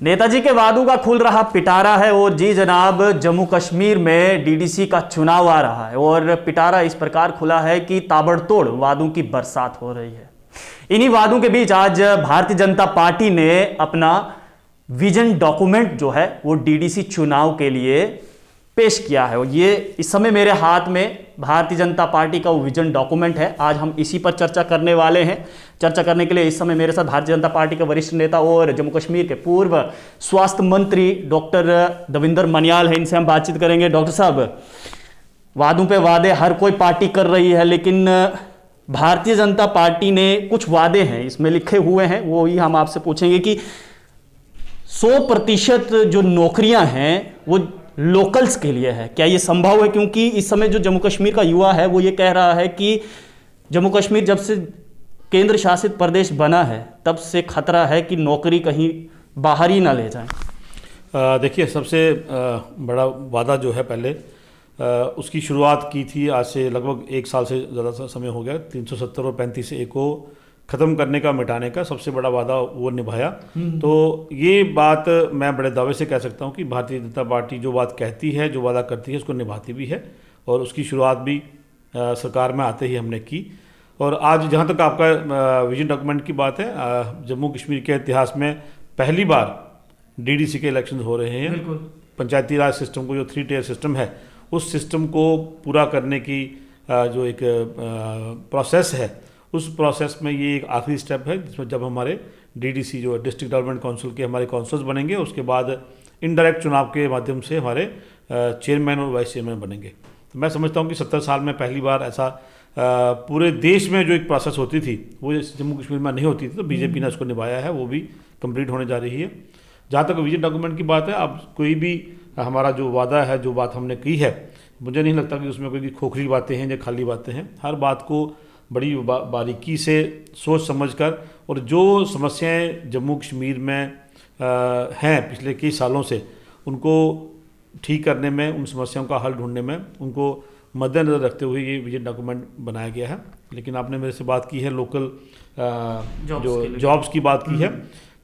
नेताजी के वादों का खुल रहा पिटारा है और जी जनाब जम्मू कश्मीर में डीडीसी का चुनाव आ रहा है और पिटारा इस प्रकार खुला है कि ताबड़तोड़ वादों की बरसात हो रही है। इन्हीं वादों के बीच आज भारतीय जनता पार्टी ने अपना विजन डॉक्यूमेंट जो है वो डीडीसी चुनाव के लिए पेश किया है। ये इस समय मेरे हाथ में भारतीय जनता पार्टी का वो विजन डॉक्यूमेंट है। आज हम इसी पर चर्चा करने वाले हैं। चर्चा करने के लिए इस समय मेरे साथ भारतीय जनता पार्टी के वरिष्ठ नेता और जम्मू कश्मीर के पूर्व स्वास्थ्य मंत्री डॉक्टर दविंदर मन्याल है। इनसे हम बातचीत करेंगे। डॉक्टर साहब, वादों पे वादे हर कोई पार्टी कर रही है, लेकिन भारतीय जनता पार्टी ने कुछ वादे हैं इसमें लिखे हुए हैं, वो ही हम आपसे पूछेंगे कि 100% जो नौकरियां हैं वो लोकल्स के लिए है। क्या ये संभव है? क्योंकि इस समय जो जम्मू कश्मीर का युवा है वो ये कह रहा है कि जम्मू कश्मीर जब से केंद्र शासित प्रदेश बना है तब से खतरा है कि नौकरी कहीं बाहर ही ना ले जाए। देखिए, सबसे बड़ा वादा जो है पहले उसकी शुरुआत की थी आज से लगभग 1 साल से ज़्यादा समय हो गया। 370 और 35A को ख़त्म करने का, मिटाने का सबसे बड़ा वादा वो निभाया। तो ये बात मैं बड़े दावे से कह सकता हूँ कि भारतीय जनता पार्टी जो बात कहती है, जो वादा करती है, उसको निभाती भी है और उसकी शुरुआत भी सरकार में आते ही हमने की। और आज जहाँ तक आपका विजन डॉक्यूमेंट की बात है, जम्मू कश्मीर के इतिहास में पहली बार डीडीसी के इलेक्शन हो रहे हैं। पंचायती राज सिस्टम को, जो 3 टियर सिस्टम है, उस सिस्टम को पूरा करने की जो एक प्रोसेस है, उस प्रोसेस में ये एक आखिरी स्टेप है जिसमें जब हमारे डीडीसी जो डिस्ट्रिक्ट डेवलपमेंट काउंसिल के हमारे काउंसलर्स बनेंगे, उसके बाद इनडायरेक्ट चुनाव के माध्यम से हमारे चेयरमैन और वाइस चेयरमैन बनेंगे। तो मैं समझता हूँ कि 70 साल में पहली बार ऐसा पूरे देश में जो एक प्रोसेस होती थी वो जम्मू कश्मीर में नहीं होती थी। तो बीजेपी ने उसको निभाया है, वो भी कंप्लीट होने जा रही है। जहाँ तक विजन डॉक्यूमेंट की बात है, अब कोई भी हमारा जो वादा है, जो बात हमने की है, मुझे नहीं लगता कि उसमें कोई खोखली बातें हैं या खाली बातें हैं। हर बात को बड़ी बारीकी से सोच समझकर, और जो समस्याएं जम्मू कश्मीर में हैं पिछले कई सालों से, उनको ठीक करने में, उन समस्याओं का हल ढूंढने में, उनको मद्देनज़र रखते हुए ये विजन डॉक्यूमेंट बनाया गया है। लेकिन आपने मेरे से बात की है लोकल जो जॉब्स की बात की है।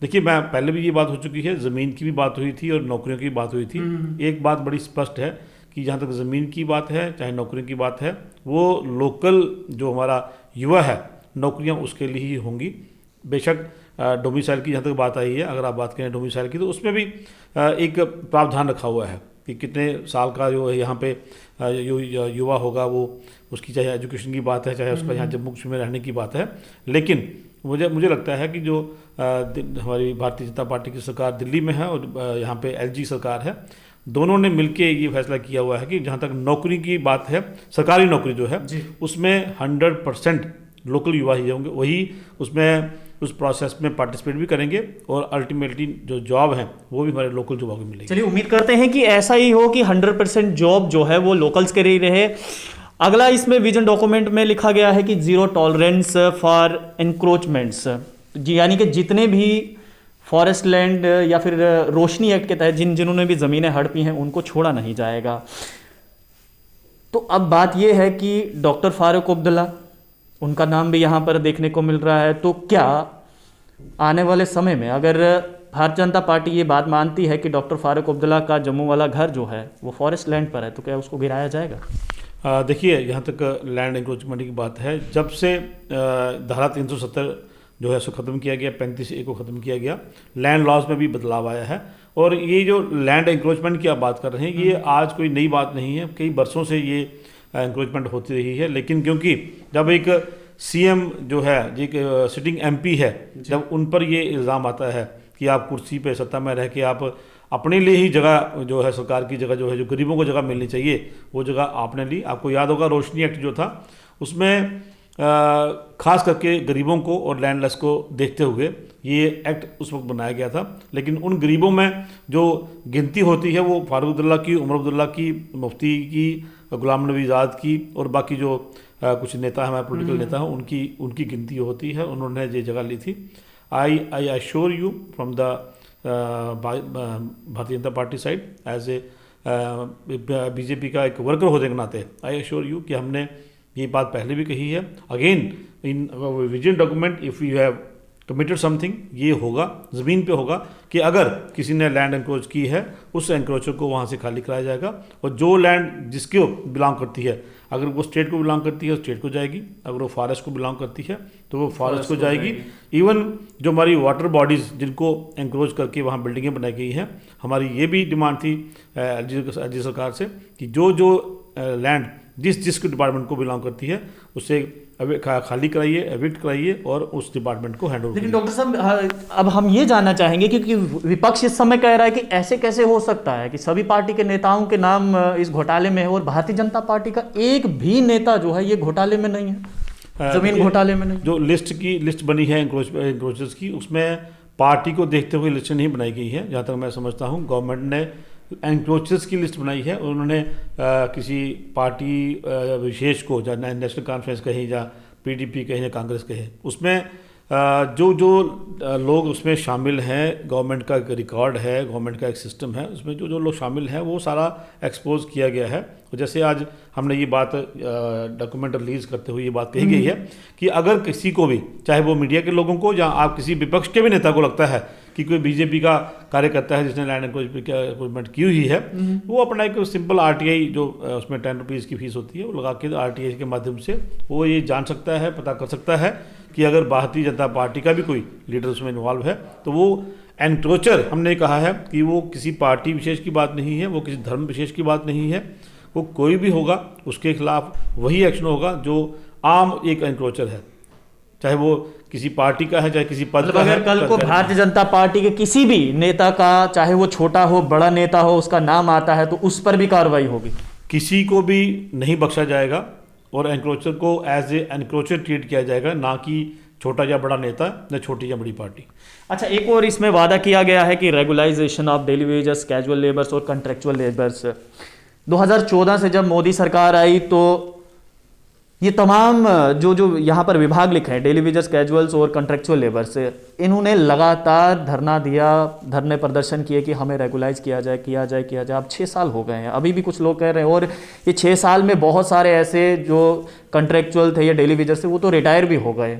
देखिए, मैं पहले भी ये बात हो चुकी है, ज़मीन की भी बात हुई थी और नौकरियों की बात हुई थी। एक बात बड़ी स्पष्ट है कि जहाँ तक ज़मीन की बात है, चाहे नौकरियों की बात है, वो लोकल जो हमारा युवा है, नौकरियाँ उसके लिए ही होंगी। बेशक डोमिसाइल की जहाँ तक बात आई है, अगर आप बात करें डोमिसाइल की, तो उसमें भी एक प्रावधान रखा हुआ है कि कितने साल का जो है यहाँ पे युवा होगा, वो उसकी चाहे एजुकेशन की बात है, चाहे उसका यहाँ जम्मू कश्मीर में रहने की बात है। लेकिन मुझे लगता है कि जो हमारी भारतीय जनता पार्टी की सरकार दिल्ली में है और यहाँ पे एलजी सरकार है, दोनों ने मिलके ये फैसला किया हुआ है कि जहाँ तक नौकरी की बात है, सरकारी नौकरी जो है उसमें 100% लोकल युवा ही होंगे, वही उसमें उस प्रोसेस में पार्टिसिपेट भी करेंगे और अल्टीमेटली जो जॉब है वो भी हमारे लोकल युवाओं को मिलेगी। चलिए, उम्मीद करते हैं कि ऐसा ही हो कि 100% जॉब जो है वो लोकल्स के लिए रहे। अगला इसमें विजन डॉक्यूमेंट में लिखा गया है कि 0 टॉलरेंस फॉर एनक्रोचमेंट्स, यानी कि जितने भी फॉरेस्ट लैंड या फिर रोशनी एक्ट के तहत जिन्होंने भी ज़मीनें हड़पी हैं उनको छोड़ा नहीं जाएगा। तो अब बात यह है कि डॉक्टर फारूक अब्दुल्ला, उनका नाम भी यहाँ पर देखने को मिल रहा है। तो क्या आने वाले समय में अगर भारतीय जनता पार्टी ये बात मानती है कि डॉक्टर फारूक अब्दुल्ला का जम्मू वाला घर जो है वो फॉरेस्ट लैंड पर है, तो क्या उसको गिराया जाएगा? देखिए, यहाँ तक लैंड इंक्रोचमेंट की बात है, जब से धारा 370 जो है उसको ख़त्म किया गया, 35A को ख़त्म किया गया, लैंड लॉज में भी बदलाव आया है। और ये जो लैंड इंक्रोचमेंट की आप बात कर रहे हैं, ये आज कोई नई बात नहीं है, कई बरसों से ये इंक्रोचमेंट होती रही है। लेकिन क्योंकि जब एक सीएम जो है, एक सिटिंग एमपी है, जब उन पर ये इल्ज़ाम आता है कि आप कुर्सी पे सत्ता में रह के आप अपने लिए ही जगह जो है, सरकार की जगह जो है, जो गरीबों को जगह मिलनी चाहिए, वो जगह आपने ली। आपको याद होगा रोशनी एक्ट जो था, उसमें खास करके गरीबों को और लैंडलेस को देखते हुए ये एक्ट उस वक्त बनाया गया था। लेकिन उन गरीबों में जो गिनती होती है वो फारूक अब्दुल्ला की, उमर अब्दुल्ला की, मुफ्ती की, गुलाम नबी आज़ाद की और बाकी जो कुछ नेता हमारे पॉलिटिकल नेता हैं उनकी गिनती होती है। उन्होंने ये जगह ली थी। I assure you from the Bharatiya Janata Party side, as a BJP का एक वर्कर होने के नाते, आई अश्योर यू कि हमने ये बात पहले भी कही है। Again in vision document, if you have committed something ये होगा, ज़मीन पे होगा कि अगर किसी ने लैंड एनक्रोच की है उस एनक्रोचर को वहाँ से खाली कराया जाएगा, और जो लैंड जिसको बिलोंग करती है, अगर वो स्टेट को बिलोंग करती है तो स्टेट को जाएगी, अगर वो फॉरेस्ट को बिलोंग करती है तो वो फॉरेस्ट को जाएगी। इवन जो हमारी वाटर बॉडीज़ जिनको एनक्रोच करके वहाँ बिल्डिंगें बनाई गई हैं, हमारी ये भी डिमांड थी एलजी सरकार से कि जो लैंड जिस डिपार्टमेंट को बिलोंग करती है उससे खाली कराइए, एविक्ट कराइए और उस डिपार्टमेंट को हैंड ओवर। लेकिन डॉक्टर साहब, अब हम ये जानना चाहेंगे क्योंकि विपक्ष इस समय कह रहा है कि ऐसे कैसे हो सकता है कि सभी पार्टी के नेताओं के नाम इस घोटाले में है और भारतीय जनता पार्टी का एक भी नेता जो है ये घोटाले में नहीं है, जमीन घोटाले में नहीं। जो लिस्ट बनी है एनक्रोचर्स की, उसमें पार्टी को देखते हुए लिस्ट नहीं बनाई गई है। जहाँ तक मैं समझता हूँ गवर्नमेंट ने एनक्रोचर्स की लिस्ट बनाई है, उन्होंने किसी पार्टी विशेष को, या नेशनल कॉन्फ्रेंस कहें या पीडीपी कहें या कांग्रेस कहें, उसमें जो लोग उसमें शामिल हैं, गवर्नमेंट का एक रिकॉर्ड है, गवर्नमेंट का एक सिस्टम है, उसमें जो लोग शामिल हैं वो सारा एक्सपोज किया गया है। और जैसे आज हमने ये बात डॉक्यूमेंट रिलीज़ करते हुए ये बात कही गई है कि अगर किसी को भी, चाहे वो मीडिया के लोगों को या आप किसी विपक्ष के भी नेता को लगता है कि कोई बीजेपी का कार्यकर्ता है जिसने लैंड एनक्रोचमेंट की हुई है, वो अपना एक सिंपल आरटीआई जो उसमें 10 रुपीज़ की फीस होती है वो लगा के आरटीआई के माध्यम से वो ये जान सकता है, पता कर सकता है कि अगर भारतीय जनता पार्टी का भी कोई लीडर उसमें इन्वॉल्व है तो वो एनक्रोचर, हमने कहा है कि वो किसी पार्टी विशेष की बात नहीं है, वो किसी धर्म विशेष की बात नहीं है, वो कोई भी होगा उसके खिलाफ वही एक्शन होगा जो आम एक एनक्रोचर है, चाहे वो किसी पार्टी का है चाहे किसी पद का है। अगर कल को भारतीय जनता पार्टी के किसी भी नेता का, चाहे वो छोटा हो बड़ा नेता हो, उसका नाम आता है तो उस पर भी कार्रवाई होगी, किसी को भी नहीं बख्शा जाएगा और एनक्रोचर को एज ए एनक्रोचर ट्रीट किया जाएगा, ना कि छोटा या बड़ा नेता न छोटी या बड़ी पार्टी। अच्छा, एक और इसमें वादा किया गया है कि regularisation of daily wages, casual labours और कॉन्ट्रेक्चुअल लेबर्स। 2014 से जब मोदी सरकार आई तो ये तमाम जो यहाँ पर विभाग लिखे हैं, डेली वेजेस, कैजुअल्स और कॉन्ट्रेक्चुअल लेबर्स, इन्होंने लगातार धरना दिया, धरने प्रदर्शन किए कि हमें रेगुलाइज किया जाए। अब 6 साल हो गए हैं, अभी भी कुछ लोग कह रहे हैं, और ये 6 साल में बहुत सारे ऐसे जो कॉन्ट्रेक्चुअल थे या डेली वेजेस थे वो तो रिटायर भी हो गए।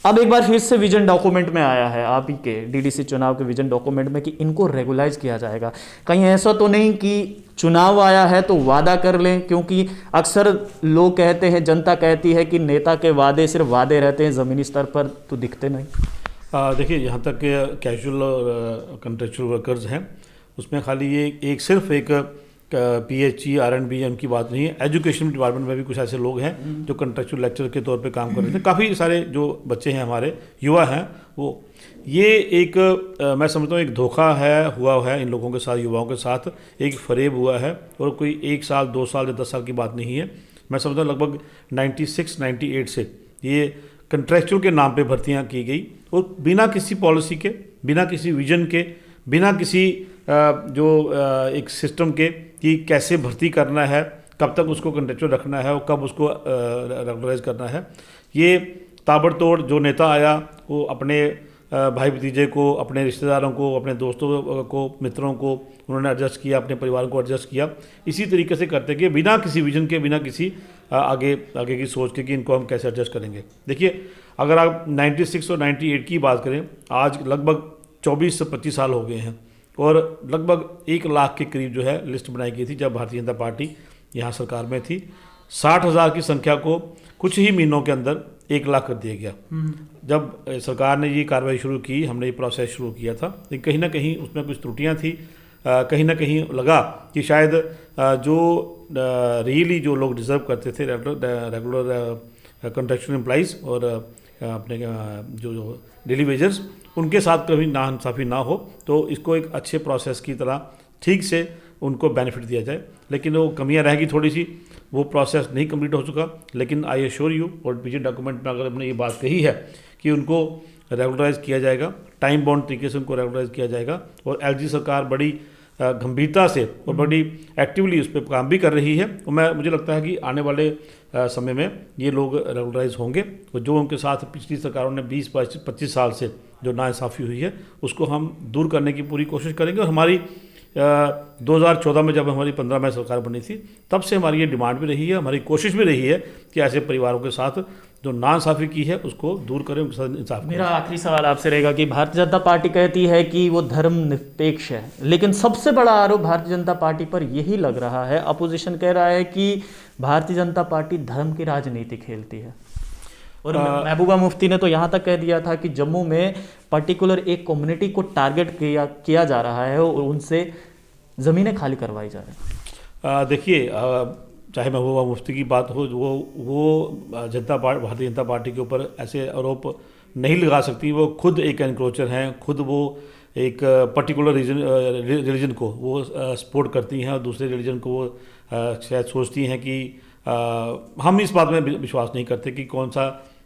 अब एक बार फिर से विजन डॉक्यूमेंट में आया है, आप ही के डीडीसी चुनाव के विजन डॉक्यूमेंट में, कि इनको रेगुलाइज किया जाएगा। कहीं ऐसा तो नहीं कि चुनाव आया है तो वादा कर लें, क्योंकि अक्सर लोग कहते हैं, जनता कहती है कि नेता के वादे सिर्फ वादे रहते हैं, ज़मीनी स्तर पर तो दिखते नहीं। देखिए, यहाँ तक कैजुअल और कॉन्ट्रेक्चुअल वर्कर्स हैं, उसमें खाली ये सिर्फ एक पीएचई आरएनबी उनकी बात नहीं है। एजुकेशन डिपार्टमेंट में भी कुछ ऐसे लोग हैं जो कॉन्ट्रेक्चुअल लेक्चर के तौर पे काम कर रहे थे। काफ़ी सारे जो बच्चे हैं, हमारे युवा हैं, वो ये एक मैं समझता हूँ एक धोखा हुआ है इन लोगों के साथ, युवाओं के साथ एक फरेब हुआ है, और कोई 1 साल 2 साल या 10 साल की बात नहीं है। मैं समझता हूँ लगभग 96-98 से ये कॉन्ट्रेक्चुअल के नाम पे भर्तियाँ की गई, और बिना किसी पॉलिसी के, बिना किसी विजन के, बिना किसी एक सिस्टम के कि कैसे भर्ती करना है, कब तक उसको कॉन्ट्रेक्चुअल रखना है और कब उसको रेगुलराइज करना है। ये ताबड़तोड़ जो नेता आया वो अपने भाई भतीजे को, अपने रिश्तेदारों को, अपने दोस्तों को, मित्रों को उन्होंने एडजस्ट किया, अपने परिवार को एडजस्ट किया, इसी तरीके से करते कि बिना किसी विजन के, बिना किसी आगे की सोच के कि इनको हम कैसे एडजस्ट करेंगे। देखिए, अगर आप 96 और 98 की बात करें, आज लगभग 24 से 25 साल हो गए हैं, और लगभग 1 लाख के करीब जो है लिस्ट बनाई गई थी जब भारतीय जनता पार्टी यहाँ सरकार में थी। 60,000 की संख्या को कुछ ही महीनों के अंदर 1 लाख कर दिया गया। जब सरकार ने ये कार्रवाई शुरू की, हमने ये प्रोसेस शुरू किया था, लेकिन कहीं ना कहीं उसमें कुछ त्रुटियां थी। कहीं ना कहीं लगा कि शायद जो रियली जो लोग डिज़र्व करते थे, रेगुलर कॉन्ट्रेक्चुअल एम्प्लॉइज़ और अपने जो डेली वेजर्स, उनके साथ कभी नाइंसाफ़ी ना हो, तो इसको एक अच्छे प्रोसेस की तरह ठीक से उनको बेनिफिट दिया जाए। लेकिन वो कमियां रहेगी थोड़ी सी, वो प्रोसेस नहीं कंप्लीट हो चुका। लेकिन आई एश्योर यू, और विजन डॉक्यूमेंट में अगर हमने ये बात कही है कि उनको रेगुलराइज किया जाएगा, टाइम बाउंड तरीके से उनको रेगुलराइज किया जाएगा, और एलजी सरकार बड़ी गंभीरता से और बड़ी एक्टिवली उस पर काम भी कर रही है। और मुझे लगता है कि आने वाले समय में ये लोग रेगुलराइज होंगे, और जो उनके साथ पिछली सरकारों ने 20-25 साल से जो नाइंसाफ़ी हुई है उसको हम दूर करने की पूरी कोशिश करेंगे। और हमारी 2014 में जब हमारी 15 में सरकार बनी थी, तब से हमारी ये डिमांड भी रही है, हमारी कोशिश भी रही है कि ऐसे परिवारों के साथ जो नाइंसाफ़ी की है उसको दूर करें, उनके साथ इंसाफ करें। मेरा आखिरी सवाल आपसे रहेगा कि भारतीय जनता पार्टी कहती है कि वो धर्मनिरपेक्ष है, लेकिन सबसे बड़ा आरोप भारतीय जनता पार्टी पर यही लग रहा है, अपोजिशन कह रहा है कि भारतीय जनता पार्टी धर्म की राजनीति खेलती है। और महबूबा मुफ्ती ने तो यहाँ तक कह दिया था कि जम्मू में पर्टिकुलर एक कम्युनिटी को टारगेट किया जा रहा है और उनसे ज़मीनें खाली करवाई जा रही हैं। देखिए, चाहे महबूबा मुफ्ती की बात हो, वो भारतीय जनता पार्टी के ऊपर ऐसे आरोप नहीं लगा सकती। वो खुद एक एनक्रोचर हैं, खुद वो एक पर्टिकुलर रिलीजन को वो सपोर्ट करती हैं और दूसरे रिलीजन को वो शायद सोचती हैं कि हम इस बात में विश्वास नहीं करते कि कौन सा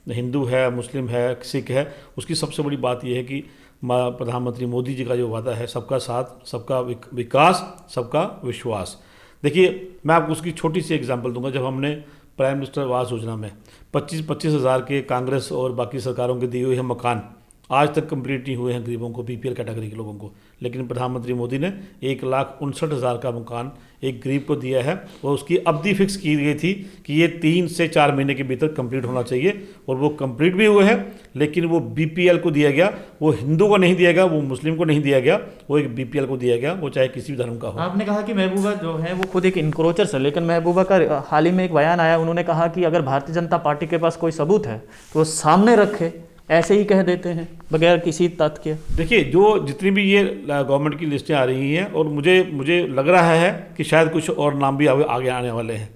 हिंदू है, मुस्लिम है, सिख है। उसकी सबसे बड़ी बात यह है कि प्रधानमंत्री मोदी जी का जो वादा है, सबका साथ, सबका विकास, सबका विश्वास। देखिए, मैं आपको उसकी छोटी सी एग्जांपल दूंगा। जब हमने प्राइम मिनिस्टर आवास योजना में 25-25 हज़ार के कांग्रेस और बाकी सरकारों के दिए हुए हैं मकान आज तक कंप्लीट नहीं हुए हैं गरीबों को, बीपीएल कैटेगरी के लोगों को, लेकिन प्रधानमंत्री मोदी ने 1,59,000 का मकान एक गरीब को दिया है और उसकी अवधि फिक्स की गई थी कि ये 3 से 4 महीने के भीतर कंप्लीट होना चाहिए और वो कंप्लीट भी हुए हैं। लेकिन वो बीपीएल को दिया गया, वो हिंदू को नहीं दिया गया, वो मुस्लिम को नहीं दिया गया, वो एक बीपीएल को दिया गया, वो चाहे किसी भी धर्म का हो। आपने कहा कि महबूबा जो है वो खुद एक इंक्रोचर है, लेकिन महबूबा का हाल ही में एक बयान आया, उन्होंने कहा कि अगर भारतीय जनता पार्टी के पास कोई सबूत है तो वो सामने रखे, ऐसे ही कह देते हैं बगैर किसी तथ्य के। देखिए, जो जितनी भी ये गवर्नमेंट की लिस्टें आ रही हैं और मुझे लग रहा है कि शायद कुछ और नाम भी आगे आने वाले हैं।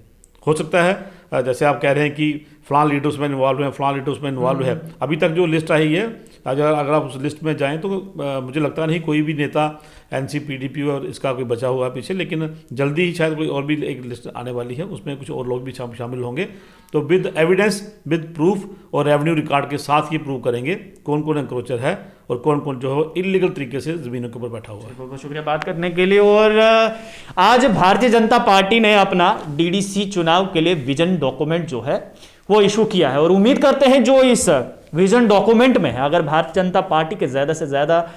हो सकता है जैसे आप कह रहे हैं कि फ़लाँ लीडर उसमें इन्वॉल्व है, फ़लाँ लीडर उसमें इन्वॉल्व है। अभी तक जो लिस्ट आई है, अगर आप उस लिस्ट में जाएं तो मुझे लगता नहीं कोई भी नेता एनसीपीडीपी और इसका कोई बचा हुआ है पीछे, लेकिन जल्दी ही शायद कोई और भी एक लिस्ट आने वाली है, उसमें कुछ और लोग भी शामिल होंगे। तो विद एविडेंस, विद प्रूफ और रेवेन्यू रिकॉर्ड के साथ ये प्रूव करेंगे कौन कौन एंक्रोचर है और कौन कौन जो है इलीगल तरीके से ज़मीनों के ऊपर बैठा हुआ है। बहुत बहुत शुक्रिया बात करने के लिए। और आज भारतीय जनता पार्टी ने अपना डीडीसी चुनाव के लिए विजन डॉक्यूमेंट जो है वो इशू किया है और उम्मीद करते हैं जो इस विजन डॉक्यूमेंट में है, अगर भारतीय जनता पार्टी के ज़्यादा से ज़्यादा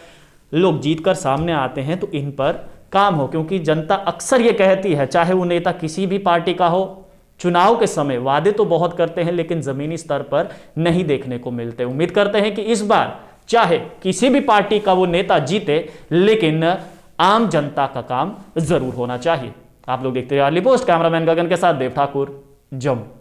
लोग जीतकर सामने आते हैं तो इन पर काम हो, क्योंकि जनता अक्सर ये कहती है, चाहे वो नेता किसी भी पार्टी का हो, चुनाव के समय वादे तो बहुत करते हैं लेकिन ज़मीनी स्तर पर नहीं देखने को मिलते। उम्मीद करते हैं कि इस बार चाहे किसी भी पार्टी का वो नेता जीते, लेकिन आम जनता का काम जरूर होना चाहिए। आप लोग देखते रहिए अर्ली पोस्ट, कैमरामैन गगन के साथ देव ठाकुर, जम्मू।